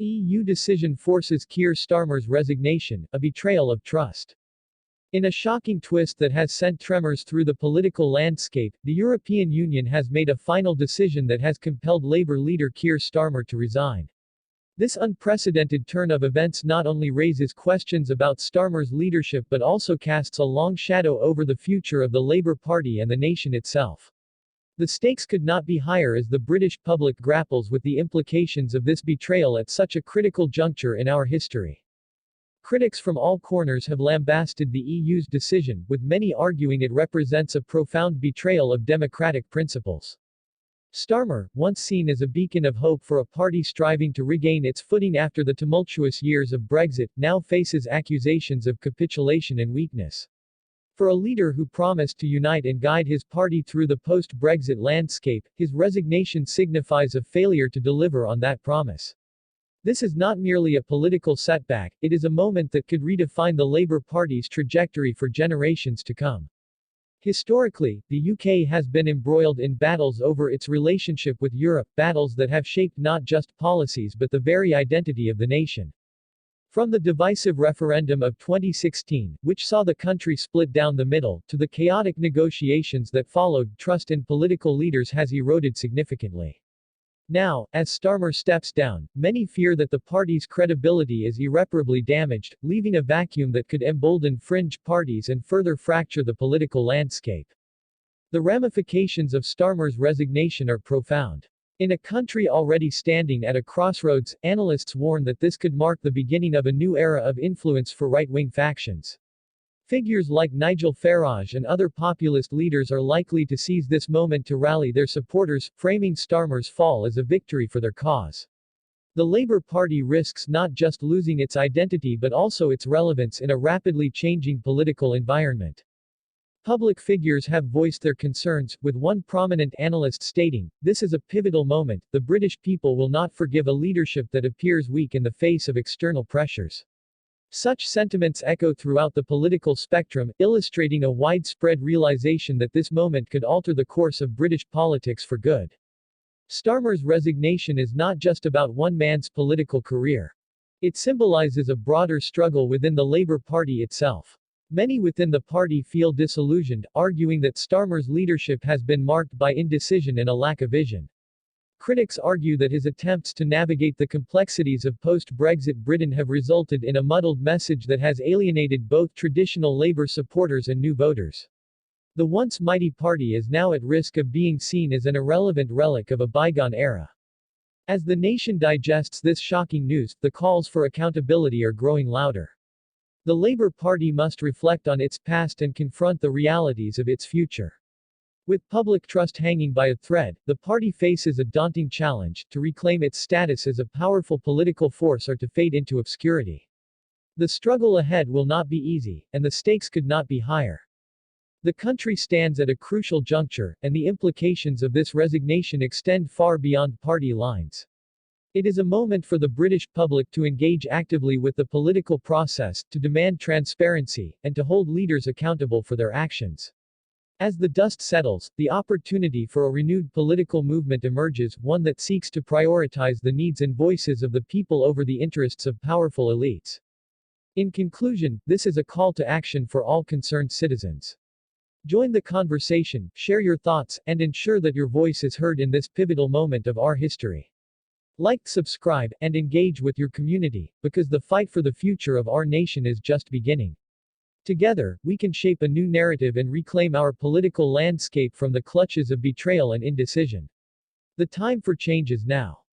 EU decision forces Kier Starmer's resignation, a betrayal of trust. In a shocking twist that has sent tremors through the political landscape, the European Union has made a final decision that has compelled Labour leader Kier Starmer to resign. This unprecedented turn of events not only raises questions about Starmer's leadership but also casts a long shadow over the future of the Labour Party and the nation itself. The stakes could not be higher as the British public grapples with the implications of this betrayal at such a critical juncture in our history. Critics from all corners have lambasted the EU's decision, with many arguing it represents a profound betrayal of democratic principles. Starmer, once seen as a beacon of hope for a party striving to regain its footing after the tumultuous years of Brexit, now faces accusations of capitulation and weakness. For a leader who promised to unite and guide his party through the post-Brexit landscape, his resignation signifies a failure to deliver on that promise. This is not merely a political setback, it is a moment that could redefine the Labour Party's trajectory for generations to come. Historically, the UK has been embroiled in battles over its relationship with Europe, battles that have shaped not just policies but the very identity of the nation. From the divisive referendum of 2016, which saw the country split down the middle, to the chaotic negotiations that followed, trust in political leaders has eroded significantly. Now, as Starmer steps down, many fear that the party's credibility is irreparably damaged, leaving a vacuum that could embolden fringe parties and further fracture the political landscape. The ramifications of Starmer's resignation are profound. In a country already standing at a crossroads, analysts warn that this could mark the beginning of a new era of influence for right-wing factions. Figures like Nigel Farage and other populist leaders are likely to seize this moment to rally their supporters, framing Starmer's fall as a victory for their cause. The Labour Party risks not just losing its identity but also its relevance in a rapidly changing political environment. Public figures have voiced their concerns, with one prominent analyst stating, "This is a pivotal moment, the British people will not forgive a leadership that appears weak in the face of external pressures." Such sentiments echo throughout the political spectrum, illustrating a widespread realization that this moment could alter the course of British politics for good. Starmer's resignation is not just about one man's political career. It symbolizes a broader struggle within the Labour Party itself. Many within the party feel disillusioned, arguing that Starmer's leadership has been marked by indecision and a lack of vision. Critics argue that his attempts to navigate the complexities of post-Brexit Britain have resulted in a muddled message that has alienated both traditional Labour supporters and new voters. The once mighty party is now at risk of being seen as an irrelevant relic of a bygone era. As the nation digests this shocking news, the calls for accountability are growing louder. The Labour Party must reflect on its past and confront the realities of its future. With public trust hanging by a thread, the party faces a daunting challenge, to reclaim its status as a powerful political force or to fade into obscurity. The struggle ahead will not be easy, and the stakes could not be higher. The country stands at a crucial juncture, and the implications of this resignation extend far beyond party lines. It is a moment for the British public to engage actively with the political process, to demand transparency, and to hold leaders accountable for their actions. As the dust settles, the opportunity for a renewed political movement emerges, one that seeks to prioritize the needs and voices of the people over the interests of powerful elites. In conclusion, this is a call to action for all concerned citizens. Join the conversation, share your thoughts, and ensure that your voice is heard in this pivotal moment of our history. Like, subscribe, and engage with your community, because the fight for the future of our nation is just beginning. Together, we can shape a new narrative and reclaim our political landscape from the clutches of betrayal and indecision. The time for change is now.